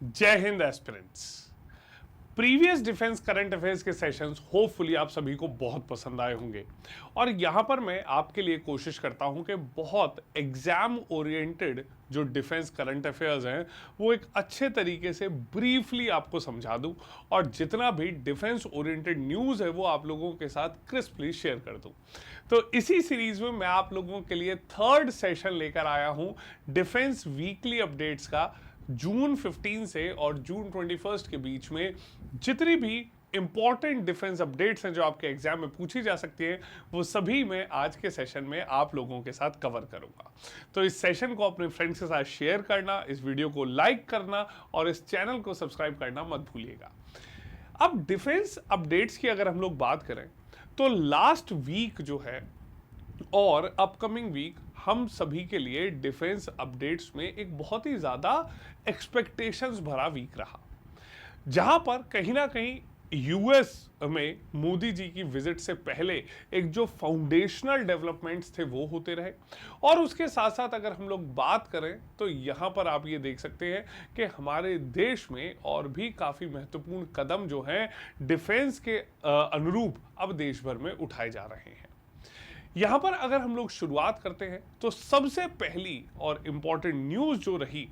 जय Hind aspirants. Previous defence current affairs के sessions hopefully आप सभी को बहुत पसंद आए होंगे और यहां पर मैं आपके लिए कोशिश करता हूं कि बहुत एग्जाम ओरिएंटेड जो डिफेंस करंट अफेयर्स हैं वो एक अच्छे तरीके से ब्रीफली आपको समझा दूं और जितना भी डिफेंस ओरिएंटेड न्यूज़ है वो आप लोगों के साथ क्रिस्पली शेयर कर दूं। तो इसी सीरीज में मैं आप लोगों के लिए थर्ड सेशन लेकर आया हूं डिफेंस वीकली अपडेट्स का। जून 15 से और जून 21 के बीच में जितनी भी इंपॉर्टेंट डिफेंस अपडेट्स हैं जो आपके एग्जाम में पूछी जा सकती हैं वो सभी मैं आज के सेशन में आप लोगों के साथ कवर करूंगा। तो इस सेशन को अपने फ्रेंड्स के साथ शेयर करना, इस वीडियो को लाइक करना और इस चैनल को सब्सक्राइब करना मत भूलिएगा। अब डिफेंस अपडेट्स की अगर हम लोग बात करें तो लास्ट वीक जो है और अपकमिंग वीक हम सभी के लिए डिफेंस अपडेट्स में एक बहुत ही ज्यादा एक्सपेक्टेशंस भरा वीक रहा, जहां पर कहीं ना कहीं यूएस में मोदी जी की विजिट से पहले एक जो फाउंडेशनल डेवलपमेंट्स थे वो होते रहे और उसके साथ साथ अगर हम लोग बात करें तो यहां पर आप ये देख सकते हैं कि हमारे देश में और भी काफी महत्वपूर्ण कदम जो हैं डिफेंस के अनुरूप अब देश भर में उठाए जा रहे हैं। यहां पर अगर हम लोग शुरुआत करते हैं तो सबसे पहली और इंपॉर्टेंट न्यूज जो रही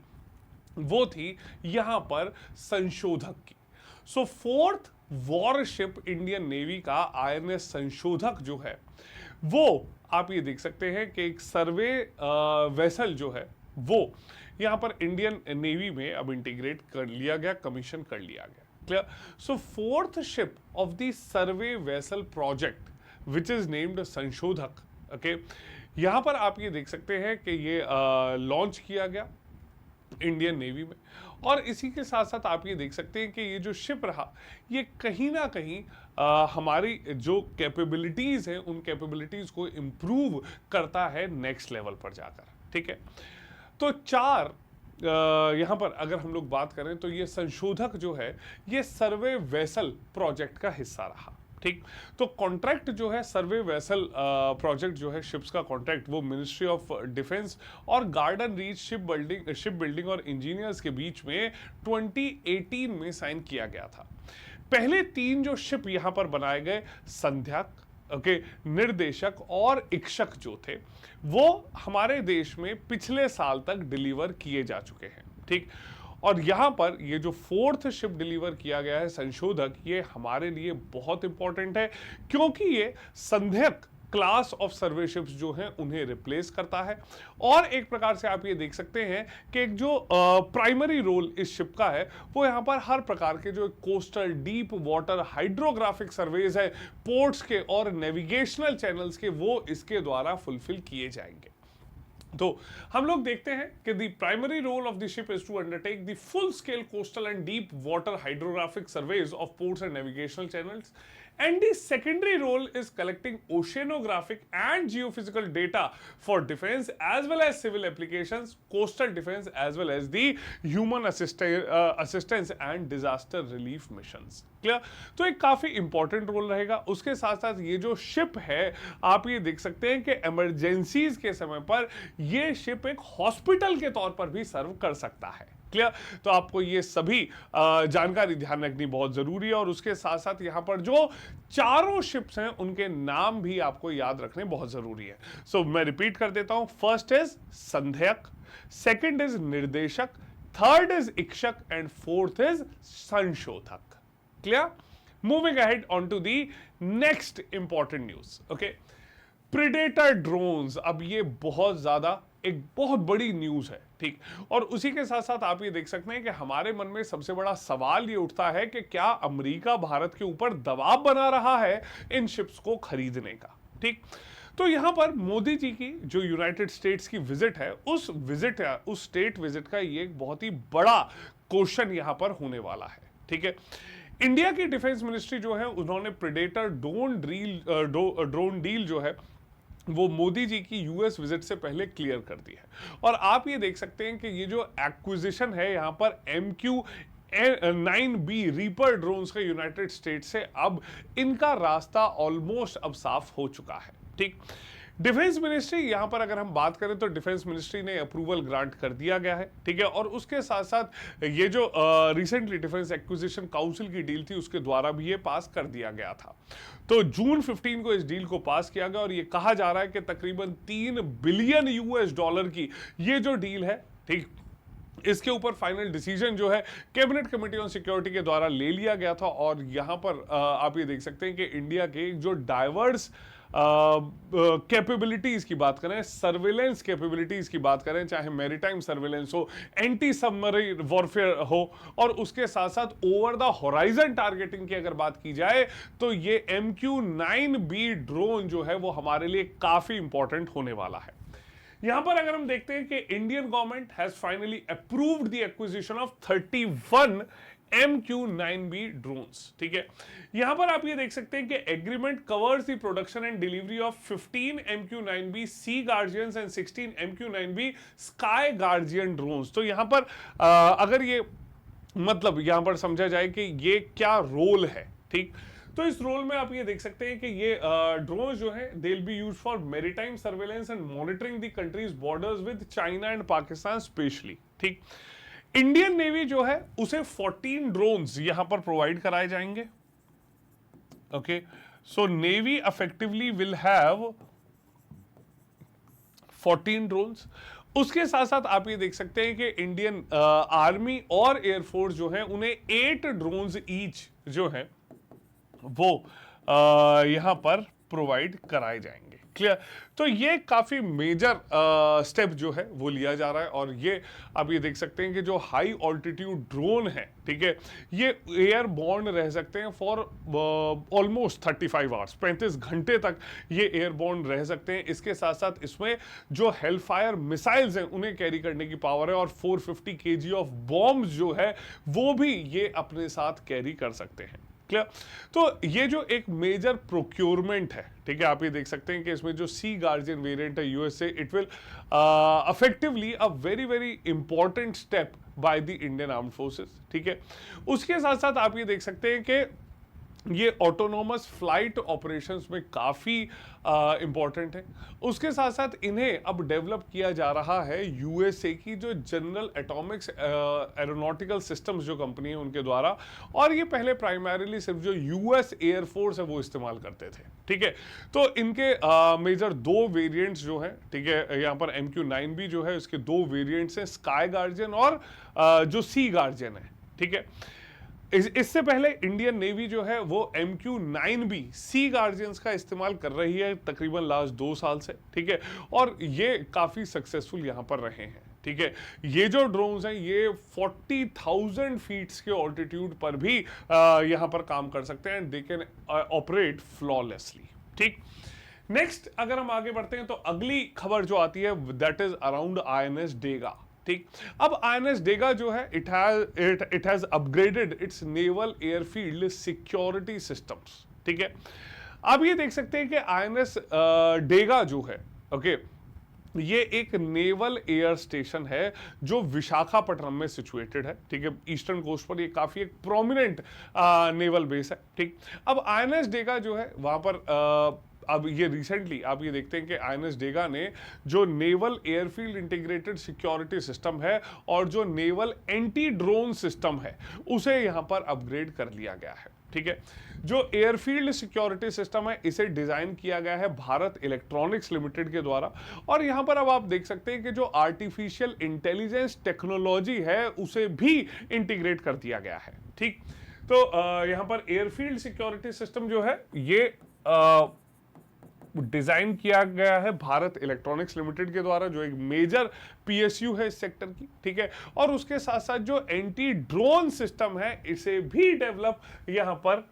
वो थी यहां पर संशोधक की। सो फोर्थ वॉरशिप इंडियन नेवी का आईएनएस संशोधक जो है वो आप ये देख सकते हैं कि एक सर्वे वेसल जो है वो यहां पर इंडियन नेवी में अब इंटीग्रेट कर लिया गया, कमीशन कर लिया गया। Clear? So fourth ship of the survey vessel project which is named संशोधक। ओके, यहां पर आप ये देख सकते हैं कि ये लॉन्च किया गया इंडियन नेवी में और इसी के साथ साथ आप ये देख सकते हैं कि ये जो शिप रहा ये कहीं ना कहीं हमारी जो कैपेबिलिटीज हैं उन कैपेबिलिटीज को इंप्रूव करता है नेक्स्ट लेवल पर जाकर। ठीक है, तो चार यहां पर अगर हम लोग बात करें तो ये संशोधक जो है ये सर्वे वेसल प्रोजेक्ट का हिस्सा रहा। ठीक, तो कॉन्ट्रैक्ट जो है सर्वे वेसल प्रोजेक्ट जो है शिप्स का कॉन्ट्रैक्ट वो मिनिस्ट्री ऑफ डिफेंस और गार्डन रीच शिप बिल्डिंग और इंजीनियर्स के बीच में 2018 में साइन किया गया था। पहले तीन जो शिप यहां पर बनाए गए संध्याक, ओके, निर्देशक और इक्षक जो थे वो हमारे देश में पिछले साल तक डिलीवर किए जा चुके हैं। ठीक, और यहां पर ये जो फोर्थ शिप डिलीवर किया गया है संशोधक ये हमारे लिए बहुत इंपॉर्टेंट है क्योंकि ये संध्याक क्लास ऑफ सर्वे शिप्स जो हैं उन्हें रिप्लेस करता है और एक प्रकार से आप ये देख सकते हैं कि एक जो प्राइमरी रोल इस शिप का है वो यहां पर हर प्रकार के जो coastal deep water hydrographic surveys है पोर्ट्स के और नेविगेशनल चैनल्स के वो इसके द्वारा फुलफिल किए जाएंगे। तो हम लोग देखते हैं कि the primary role of the ship is to undertake the full scale coastal and deep water hydrographic surveys of ports and navigational channels and the secondary role is collecting oceanographic and geophysical data for defense as well as civil applications, coastal defense as well as the human assistance and disaster relief missions। Clear? तो एक काफी important role रहेगा। उसके साथ साथ ये जो ship है आप ये देख सकते हैं कि इमरजेंसीज के समय पर ये शिप एक हॉस्पिटल के तौर पर भी सर्व कर सकता है। क्लियर? तो आपको ये सभी जानकारी ध्यान रखनी बहुत जरूरी है और उसके साथ साथ यहां पर जो चारों शिप्स हैं उनके नाम भी आपको याद रखने बहुत जरूरी है। सो मैं रिपीट कर देता हूं, फर्स्ट इज संध्याक, सेकंड इज निर्देशक, थर्ड इज इक्षक एंड फोर्थ इज संशोधक। Clear? Moving ahead on to the next important news. Okay, predator drones, अब ये बहुत ज्यादा एक बहुत बड़ी न्यूज है। ठीक, और उसी के साथ साथ आप ये देख सकते हैं कि हमारे मन में सबसे बड़ा सवाल ये उठता है कि क्या अमेरिका भारत के ऊपर दबाव बना रहा है इन शिप्स को खरीदने का। ठीक, तो यहां पर मोदी जी की जो यूनाइटेड स्टेट्स की विजिट है उस स्टेट विजिट का ये एक बहुत ही बड़ा क्वेश्चन यहां पर होने वाला है। ठीक है, इंडिया की डिफेंस मिनिस्ट्री जो है उन्होंने प्रेडेटर ड्रोन डील जो है वो मोदी जी की यूएस विजिट से पहले क्लियर कर दी है और आप ये देख सकते हैं कि ये जो एक्विजिशन है यहां पर MQ-9B रीपर ड्रोन्स का यूनाइटेड स्टेट्स से अब इनका रास्ता ऑलमोस्ट अब साफ हो चुका है। ठीक, डिफेंस मिनिस्ट्री, यहां पर अगर हम बात करें तो डिफेंस मिनिस्ट्री ने अप्रूवल ग्रांट कर दिया गया है, ठीक है। और उसके साथ साथ ये जो रिसेंटली डिफेंस एक्विजिशन काउंसिल की डील थी उसके द्वारा भी ये पास कर दिया गया था। तो जून 15 को इस डील को पास किया गया और ये कहा जा रहा है कि तकरीबन $3 बिलियन की ये जो डील है, ठीक, इसके ऊपर फाइनल डिसीजन जो है कैबिनेट कमेटी ऑन सिक्योरिटी के द्वारा ले लिया गया था। और यहां पर आप ये देख सकते हैं कि इंडिया के जो डाइवर्स कैपेबिलिटीज की बात करें, सर्वेलेंस कैपेबिलिटीज की बात करें, चाहे मैरीटाइम सर्वेलेंस हो, एंटी सबमरीन वॉरफेयर हो, और उसके साथ साथ ओवर द होराइजन टारगेटिंग की अगर बात की जाए तो ये MQ-9B ड्रोन जो है वो हमारे लिए काफी इंपॉर्टेंट होने वाला है। यहां पर अगर हम देखते हैं कि Indian government has finally approved the acquisition of 31 MQ-9B drones, ठीक है। यहां पर आप ये देख सकते हैं कि agreement covers the production and delivery of 15 MQ-9B sea guardians and 16 MQ-9B sky guardian drones. तो यहां पर अगर ये मतलब यहां पर समझा जाए कि ये क्या रोल है, ठीक, तो इस रोल में आप ये देख सकते हैं कि ये ड्रोन जो है they will be used for maritime surveillance and monitoring the countries borders with China and Pakistan specially, ठीक। इंडियन नेवी जो है उसे 14 ड्रोन्स यहां पर प्रोवाइड कराए जाएंगे, okay. So navy effectively will have 14 drones. उसके साथ साथ आप ये देख सकते हैं कि इंडियन आर्मी और एयरफोर्स जो है उन्हें 8 ड्रोन्स ईच जो है वो यहां पर प्रोवाइड कराए जाएंगे, क्लियर। तो ये काफी मेजर स्टेप जो है वो लिया जा रहा है। और ये आप ये देख सकते हैं कि जो हाई ऑल्टीट्यूड ड्रोन है, ठीक है, ये एयरबॉर्न रह सकते हैं फॉर ऑलमोस्ट 35 आवर्स, 35 घंटे तक ये एयरबॉर्न रह सकते हैं। इसके साथ साथ इसमें जो हेलफायर मिसाइल्स हैं उन्हें कैरी करने की पावर है और 450 kg ऑफ बॉम्ब्स जो है वो भी ये अपने साथ कैरी कर सकते हैं, क्लियर। तो ये जो एक मेजर प्रोक्योरमेंट है, ठीक है, आप ये देख सकते हैं कि इसमें जो सी गार्जियन वेरिएंट है USA, it will effectively a very very important step by the Indian armed forces, ठीक है। उसके साथ साथ आप ये देख सकते हैं कि ये ऑटोनोमस फ्लाइट ऑपरेशंस में काफ़ी इंपॉर्टेंट है। उसके साथ साथ इन्हें अब डेवलप किया जा रहा है यूएसए की जो जनरल एटॉमिक्स एरोनॉटिकल सिस्टम्स जो कंपनी है उनके द्वारा, और ये पहले प्राइमरीली सिर्फ जो यूएस एयरफोर्स है वो इस्तेमाल करते थे, ठीक है। तो इनके मेजर 2 वेरिएंट्स जो हैं, ठीक है, यहाँ पर MQ-9B जो है इसके 2 वेरिएंट्स हैं, स्काई गार्जियन और जो सी गार्जियन है, ठीक है। इससे पहले इंडियन नेवी जो है वो MQ-9B सी गार्जियंस का इस्तेमाल कर रही है तकरीबन लास्ट 2 साल से, ठीक है, और ये काफी सक्सेसफुल यहां पर रहे हैं, ठीक है। ये जो ड्रोन्स हैं ये 40,000 फीट्स के ऑल्टीट्यूड पर भी यहां पर काम कर सकते हैं, दे कैन ऑपरेट फ्लॉलेसली, ठीक। नेक्स्ट अगर हम आगे बढ़ते हैं तो अगली खबर जो आती है दैट इज अराउंड INS डेगा, ठीक। अब INS डेगा जो है it has upgraded it's naval airfield security systems, ठीक है। अब ये देख सकते हैं कि INS डेगा जो है, ओके, ये एक नेवल एयर स्टेशन है जो विशाखापट्टनम में सिचुएटेड है, ठीक है, ईस्टर्न कोस्ट पर। ये काफी एक प्रोमिनेंट नेवल बेस है, ठीक। अब INS डेगा जो है वहां पर अब ये रिसेंटली आप ये देखते हैं कि INS डेगा ने जो naval airfield integrated security system है और जो नेवल एंटी ड्रोन सिस्टम है उसे यहां पर अपग्रेड कर लिया गया है, ठीक है। जो एयरफील्ड सिक्योरिटी सिस्टम है इसे डिजाइन किया गया है भारत इलेक्ट्रॉनिक्स लिमिटेड के द्वारा, और यहां पर अब आप देख सकते हैं कि जो आर्टिफिशियल इंटेलिजेंस टेक्नोलॉजी है उसे भी इंटीग्रेट कर दिया गया है, ठीक। तो यहां पर एयरफील्ड सिक्योरिटी सिस्टम जो है ये डिजाइन किया गया है भारत इलेक्ट्रॉनिक्स लिमिटेड के द्वारा, जो एक मेजर PSU है इस सेक्टर की, ठीक है। और उसके साथ साथ जो एंटी ड्रोन सिस्टम है इसे भी डेवलप यहां पर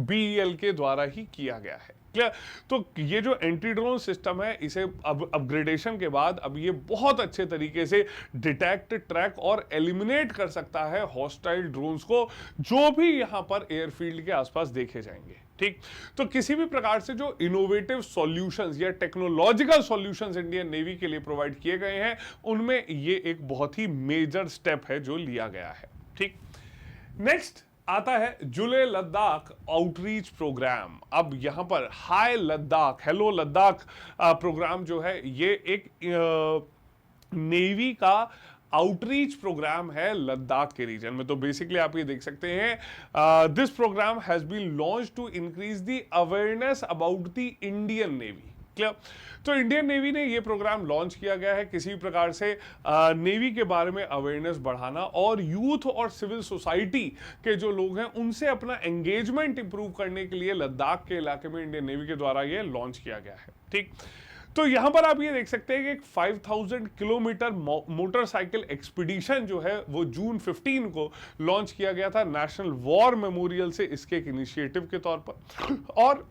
BEL के द्वारा ही किया गया है, क्लियर। तो ये जो एंटी ड्रोन सिस्टम है इसे अब अपग्रेडेशन के बाद अब ये बहुत अच्छे तरीके से डिटेक्ट, ट्रैक और एलिमिनेट कर सकता है हॉस्टाइल ड्रोन्स को जो भी यहां पर एयरफील्ड के आसपास देखे जाएंगे, ठीक। तो किसी भी प्रकार से जो इनोवेटिव सॉल्यूशंस या टेक्नोलॉजिकल सॉल्यूशंस इंडियन नेवी के लिए प्रोवाइड किए गए हैं उनमें ये एक बहुत ही मेजर स्टेप है जो लिया गया है, ठीक। नेक्स्ट आता है जुले लद्दाख आउटरीच प्रोग्राम। अब यहां पर हाय लद्दाख, हेलो लद्दाख प्रोग्राम जो है ये एक नेवी का आउटरीच प्रोग्राम है लद्दाख के रीजन में। तो बेसिकली आप ये देख सकते हैं this program has been launch to increase the awareness about the Indian Navy. Clear? तो इंडियन नेवी ने ये प्रोग्राम लॉन्च किया गया है किसी प्रकार से नेवी के बारे में अवेयरनेस बढ़ाना और यूथ और सिविल सोसाइटी के जो लोग हैं उनसे अपना एंगेजमेंट इंप्रूव करने के लिए लद्दाख के इलाके में इंडियन नेवी के द्वारा ये लॉन्च किया गया है। ठीक, तो यहां पर आप ये देख सकते हैं कि एक 5000 किलोमीटर मोटरसाइकिल एक्सपीडिशन जो है वो जून 15 को लॉन्च किया गया था नेशनल वॉर मेमोरियल से, इसके एक इनिशिएटिव के तौर पर। और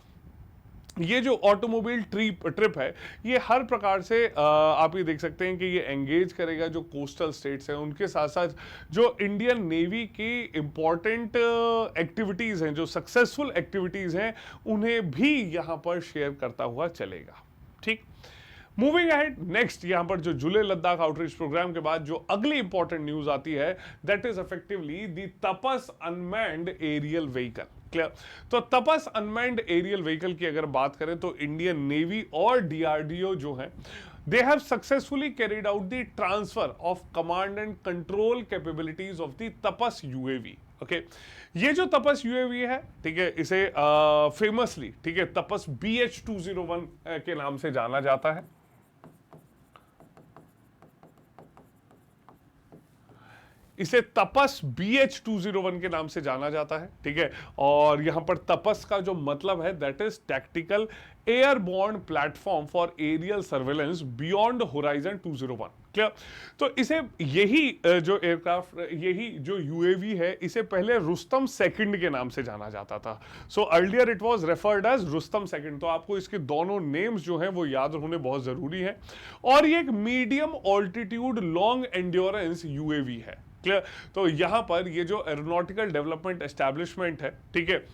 ये जो ऑटोमोबाइल ट्रिप है ये हर प्रकार से आप ये देख सकते हैं कि ये एंगेज करेगा जो कोस्टल स्टेट्स हैं, उनके साथ साथ जो इंडियन नेवी की इंपॉर्टेंट एक्टिविटीज़ हैं, जो सक्सेसफुल एक्टिविटीज़ हैं, उन्हें भी यहाँ पर शेयर करता हुआ चलेगा। ठीक, मूविंग अहेड, नेक्स्ट यहां पर जो जुले लद्दाख आउटरीच प्रोग्राम के बाद जो अगली इंपॉर्टेंट न्यूज आती है that is effectively the Tapas unmanned aerial vehicle. Clear? तो तपस अनमैन्ड एरियल व्हीकल की अगर बात करें तो इंडियन नेवी और डीआरडीओ जो है they have successfully carried out the transfer of command and control capabilities of the तपस UAV। Okay, ये जो तपस यूएवी है, ठीक है, इसे फेमसली, ठीक है, तपस BH-201 के नाम से जाना जाता है। इसे तपस BH-201 के नाम से जाना जाता है। ठीक है, और यहां पर तपस का जो मतलब है that is tactical airborne platform for aerial surveillance beyond horizon 201। Clear? तो इसे यही जो एयरक्राफ्ट, यही जो यूएवी है, इसे पहले रुस्तम सेकंड के नाम से जाना जाता था। So earlier it was referred as Rustom second. तो आपको इसके दोनों नेम्स जो हैं वो याद होने बहुत जरूरी है। और ये एक medium altitude long endurance UAV है। क्लियर? तो यहां पर ये जो एरोनॉटिकल डेवलपमेंट एस्टैब्लिशमेंट है, ठीक है,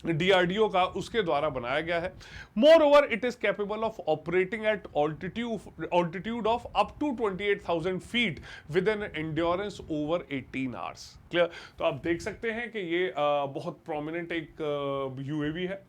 डीआरडीओ का, उसके द्वारा बनाया गया है। Moreover it is capable of operating at altitude of up to 28,000 feet with an endurance over 18 hours. Clear? तो आप देख सकते हैं कि ये बहुत प्रोमिनेंट एक यूएवी है।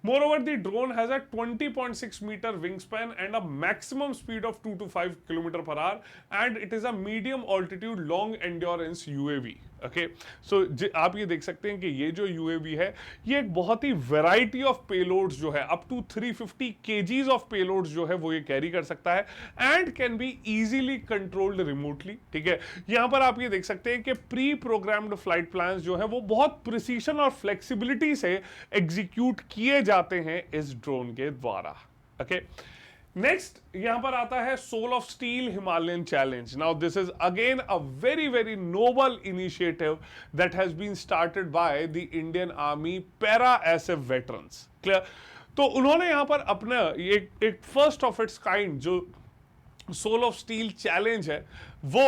Moreover, the drone has a 20.6 meter wingspan and a maximum speed of 2 to 5 km per hour, and it is a medium altitude long endurance UAV. Okay, so आप ये देख सकते हैं कि ये जो यूएवी है ये एक बहुत ही वैरायटी ऑफ पेलोड्स जो है up to 350 kgs of payloads जो है वो ये कैरी कर सकता है and can be easily controlled remotely. ठीक है, यहां पर आप ये देख सकते हैं कि प्री प्रोग्राम्ड फ्लाइट प्लान्स जो है वो बहुत प्रिसीशन और फ्लेक्सिबिलिटी से एग्जीक्यूट किए जाते हैं इस ड्रोन के द्वारा। ओके, नेक्स्ट यहां पर आता है soul of steel Himalayan challenge. Now this is again a very very noble initiative that has been started by the Indian Army para SF veterans. Clear? तो उन्होंने यहां पर अपना एक फर्स्ट ऑफ इट्स काइंड जो सोल ऑफ स्टील चैलेंज है वो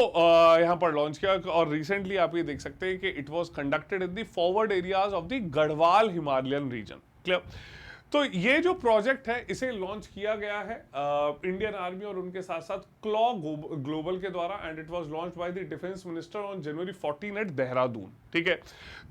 यहां पर लॉन्च किया, और रिसेंटली आप ये देख सकते हैं कि it was conducted in the forward areas of the Garhwal Himalayan region. Clear? तो ये जो प्रोजेक्ट है इसे लॉन्च किया गया है इंडियन आर्मी और उनके साथ साथ क्लॉ ग्लोबल के द्वारा, and it was launched by the defence minister on January 14 at Dehradun. ठीक है,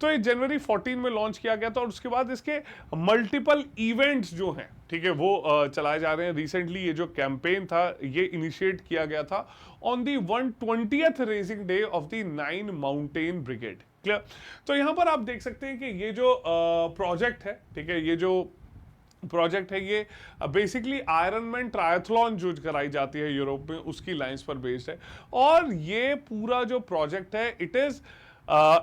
तो ये जनवरी 14 में लॉन्च किया गया था और उसके बाद इसके मल्टीपल इवेंट्स जो हैं, ठीक है, वो चलाए जा रहे हैं। रिसेंटली ये जो कैंपेन था ये इनिशिएट किया गया था on the 120th racing day of the 9 mountain brigade. Clear? तो यहां पर आप देख सकते हैं कि ये जो प्रोजेक्ट है, ठीक है, ये जो प्रोजेक्ट है ये बेसिकली आयरन मैन ट्रायथलॉन जो कराई जाती है यूरोप में उसकी लाइंस पर बेस्ड है, और ये पूरा जो प्रोजेक्ट है it is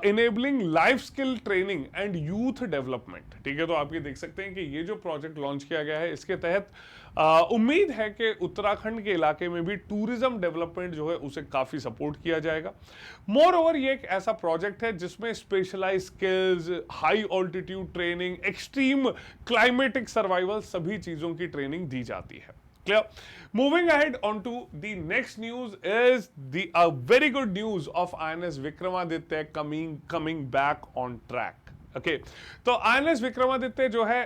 enabling life skill training and youth development. ठीक है, तो आप ये देख सकते हैं कि ये जो प्रोजेक्ट लॉन्च किया गया है इसके तहत उम्मीद है कि उत्तराखंड के इलाके में भी टूरिज्म डेवलपमेंट जो है उसे काफी सपोर्ट किया जाएगा। मोर ओवर ये एक ऐसा प्रोजेक्ट है जिसमें specialize skills, high altitude training, extreme climatic survival, सभी चीजों की ट्रेनिंग दी जाती है। Clear? Moving ahead on to the next news is the very good news of INS Vikramaditya coming back on track. Okay, तो INS Vikramaditya जो है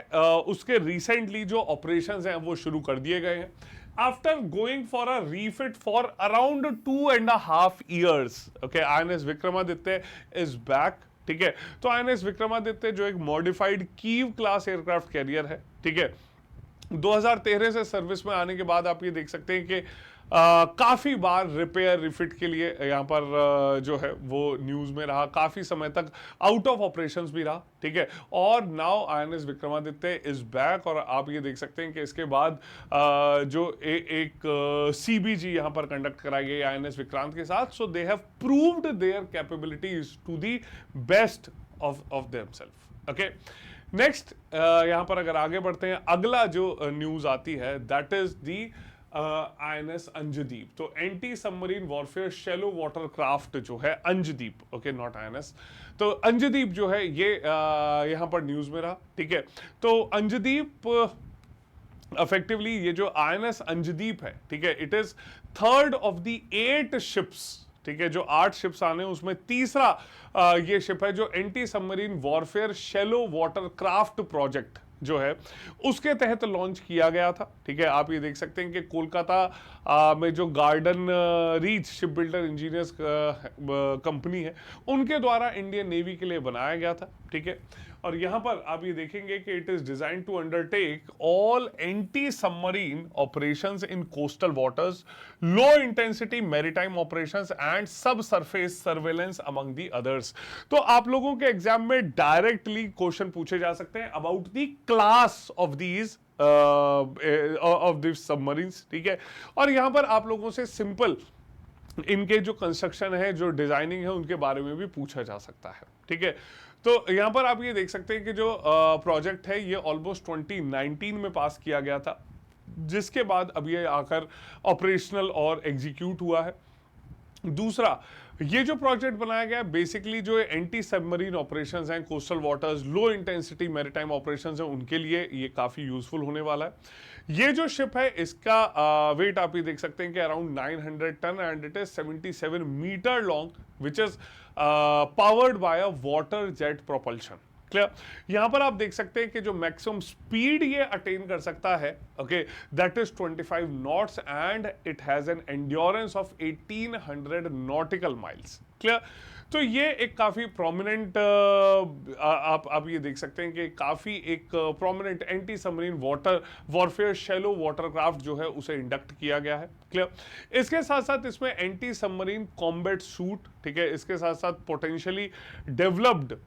उसके recently जो ऑपरेशंस हैं वो शुरू कर दिए गए हैं after going for a refit for around 2.5 years. Okay, INS Vikramaditya is back. ठीक है। तो आईएनएस विक्रमादित्य जो एक modified Kyiv class aircraft carrier है, ठीक है, 2013 से सर्विस में आने के बाद आप ये देख सकते हैं कि काफी बार रिपेयर रिफिट के लिए यहाँ पर जो है वो न्यूज में रहा, काफी समय तक आउट ऑफ ऑपरेशंस भी रहा, ठीक है। और now INS Vikramaditya is back, और आप ये देख सकते हैं कि इसके बाद जो एक सीबीजी यहाँ पर कंडक्ट कराई गई आईएनएस विक्रांत के साथ, so they have proved their capabilities to the best of themselves. Okay, next यहां पर अगर आगे बढ़ते हैं, अगला जो न्यूज आती है that is the INS Anjadip. तो anti submarine warfare shallow water craft जो है अंजदीप, ओके, नॉट आईएनएस, तो अंजदीप जो है ये यहां पर न्यूज में रहा, ठीक है। तो अंजदीप इफेक्टिवली ये जो आईएनएस अंजदीप है, ठीक है, it is third of the 8 ships, ठीक है, जो 8 शिप्स आने उसमें तीसरा ये शिप है जो anti submarine warfare shallow water craft project जो है उसके तहत लॉन्च किया गया था, ठीक है। आप ये देख सकते हैं कि कोलकाता में जो garden reach ship builder engineers company है उनके द्वारा इंडियन नेवी के लिए बनाया गया था, ठीक है। और यहां पर आप ये देखेंगे कि it is design to undertake all anti submarine operations in coastal waters, low intensity maritime operations and sub surface surveillance among the others. तो आप लोगों के एग्जाम में डायरेक्टली क्वेश्चन पूछे जा सकते हैं about the class of these submarines, ठीक है। और यहां पर आप लोगों से सिंपल इनके जो कंस्ट्रक्शन है, जो डिजाइनिंग है, उनके बारे में भी पूछा जा सकता है, ठीक है। तो यहां पर आप ये देख सकते हैं कि जो प्रोजेक्ट है ये ऑलमोस्ट 2019 में पास किया गया था, जिसके बाद अब ये आकर ऑपरेशनल और एग्जीक्यूट हुआ है। दूसरा, ये जो प्रोजेक्ट बनाया गया बेसिकली जो एंटी सबमरीन ऑपरेशंस हैं, coastal waters, low intensity maritime operations हैं, उनके लिए ये काफी यूजफुल होने वाला है। ये जो शिप है इसका वेट आप ये देख सकते हैं कि around 900 ton and it is 77 metre long which is powered by a water jet propulsion. Clear, यहां पर आप देख सकते हैं कि जो मैक्सिमम स्पीड ये अटेन कर सकता है, okay, that is 25 knots and it has an endurance of 1800 nautical miles. Clear, तो ये एक काफी प्रोमिनेंट आप ये देख सकते हैं कि काफी एक prominent anti submarine water warfare shallow watercraft जो है उसे इंडक्ट किया गया है। क्लियर, इसके साथ साथ इसमें एंटी सबमरीन कॉम्बैट सूट, ठीक है, इसके साथ साथ पोटेंशियली डेवलप्ड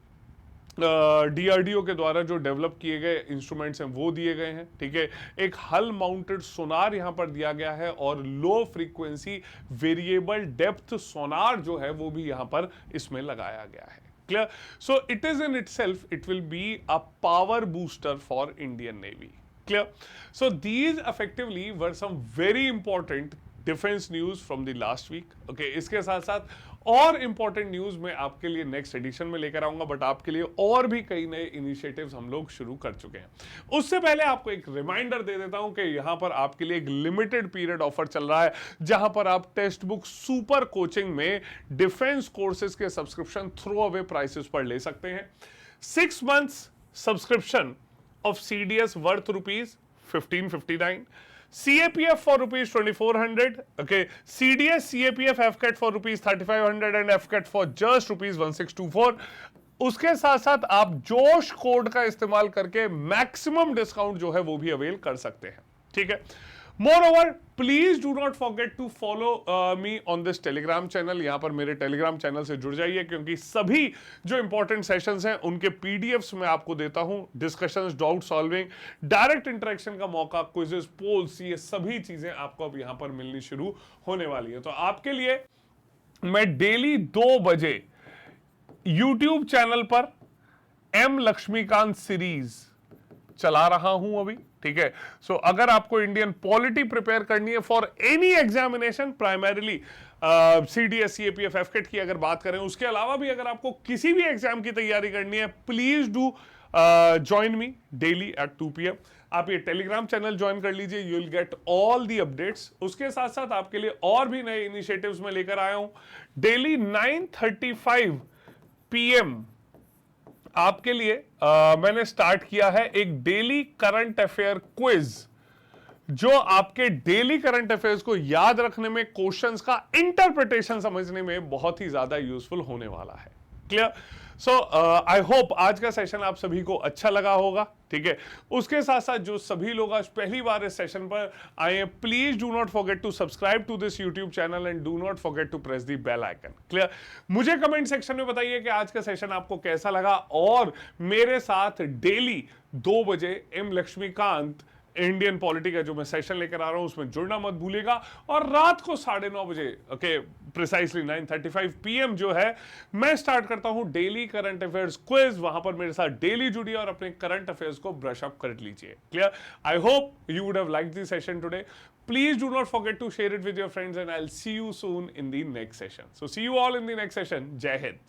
डीआरडीओ के द्वारा जो डेवलप किए गए इंस्ट्रूमेंट्स हैं वो दिए गए हैं, ठीक है। एक हल माउंटेड सोनार यहां पर दिया गया है और लो फ्रीक्वेंसी वेरिएबल डेप्थ सोनार जो है वो भी यहां पर इसमें लगाया गया है। Clear, so it is in itself it will be a power booster for Indian Navy. Clear, so these effectively were some very important defence news from the last week. Okay, इसके साथ साथ और इंपॉर्टेंट न्यूज मैं आपके लिए next addition में लेकर आऊंगा, बट आपके लिए और भी कई नए इनिशिएटिव्स हम लोग शुरू कर चुके हैं। उससे पहले आपको एक रिमाइंडर दे देता हूं कि यहां पर आपके लिए एक लिमिटेड पीरियड ऑफर चल रहा है जहां पर आप टेक्स्ट बुक सुपर कोचिंग में डिफेंस कोर्सेज के सब्सक्रिप्शन थ्रो अवे प्राइसेस पर ले सकते हैं। 6 months subscription of CDS worth ₹1559, CAPF for ₹2400, okay, CDS, CAPF, FCAT for ₹3500 and FCAT for just ₹1624। उसके साथ साथ आप जोश कोड का इस्तेमाल करके मैक्सिमम डिस्काउंट जो है वो भी अवेल कर सकते हैं, ठीक है। Moreover, please do not forget to follow me on this Telegram channel। यहाँ पर मेरे Telegram चैनल से जुड़ जाइए क्योंकि सभी जो इंपॉर्टेंट सेशंस हैं उनके PDFs मैं आपको देता हूँ, discussions, doubt solving, direct interaction का मौका, क्विजेस, पोल्स, ये सभी चीजें आपको अब यहाँ पर मिलनी शुरू होने वाली है। तो आपके लिए मैं डेली 2 बजे YouTube चैनल पर M लक्ष्मीकांत सीरीज चला रहा हूं अभी, ठीक है। सो अगर आपको इंडियन पॉलिटी प्रिपेयर करनी है for any examination, primarily CDS, CAPF, FCAT की अगर बात करें, उसके अलावा भी अगर आपको किसी भी एग्जाम की तैयारी करनी है, please do join me daily at 2 PM। आप ये टेलीग्राम चैनल ज्वाइन कर लीजिए, you will get all the updates. उसके साथ साथ आपके लिए और भी नए इनिशिएटिव्स में लेकर आया हूं। डेली 9:35 PM आपके लिए मैंने स्टार्ट किया है एक डेली करंट अफेयर क्विज, जो आपके डेली करंट अफेयर्स को याद रखने में, क्वेश्चंस का इंटरप्रिटेशन समझने में बहुत ही ज्यादा यूजफुल होने वाला है। क्लियर? सो आई होप आज का सेशन आप सभी को अच्छा लगा होगा, ठीक है। उसके साथ साथ जो सभी लोग आज पहली बार इस सेशन पर आए हैं, please do not forget to subscribe to this YouTube channel and do not forget to press the bell icon. Clear? मुझे कमेंट सेक्शन में बताइए कि आज का सेशन आपको कैसा लगा, और मेरे साथ डेली 2 बजे एम लक्ष्मीकांत इंडियन पॉलिटी का जो मैं सेशन लेकर आ रहा हूं उसमें जुड़ना मत भूलिएगा। और रात को 9:30 बजे, ओके, प्रिसाइसली 9:35 PM जो है, मैं स्टार्ट करता हूं डेली करंट अफेयर्स क्विज। वहां पर मेरे साथ डेली जुड़िए और अपने करंट अफेयर्स को ब्रश अप कर लीजिए। Clear? I hope you would have liked this session today. Please do not forget to share it with your friends, and I'll see you soon in the next session. So see you all in the next session. Jai Hind.